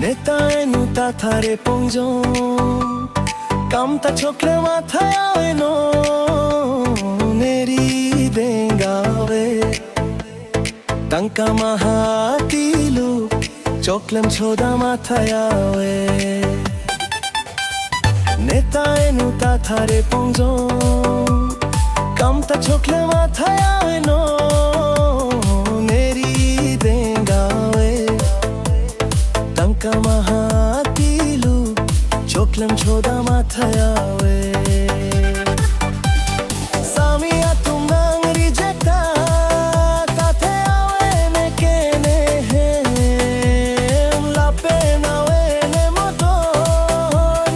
Netaenu tathare pongjon Kamta chokle mathaya no Neri dengave Tanka mahatilu Choklem choda mathaya Netaenu tathare pongjon Kamta chokle mathaya no Neri dengave Tanka mahatilu Choklem choda mathaya Samia tumang rejecta Tate awe ne kene hem Lape nawe ne moto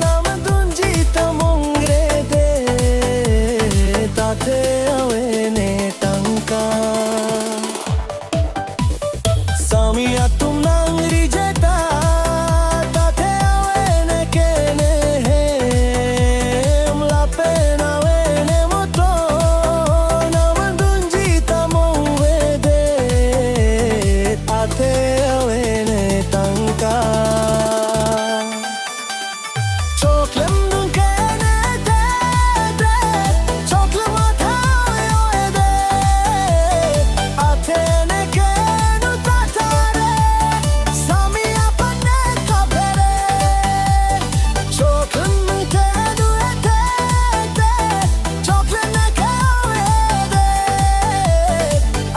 Nam dunjita mongre de Tate awe ne tanka Samia tumang rejecta Tate awe ne kene hem Lape nawe ne moto Nam dunjita mongre de Tate awe ne tanka Choklem dun kene de Choklem athawe de Ate ne kenu tatare Samia panne kabere Choklem kenu ete Choklem ne kawe de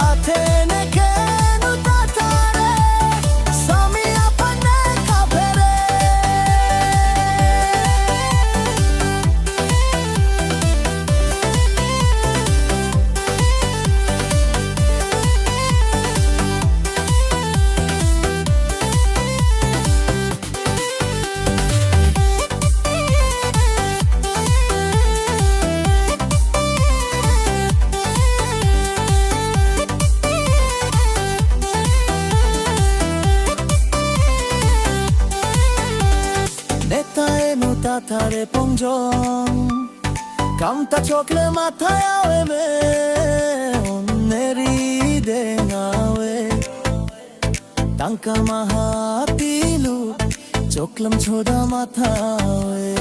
Ate ne kenu tatare Samia panne kabere Netaenu tathare pongjon Kamta chokle mathaya me Onneri dengawe Tanka mahatilu Choklem choda mathawe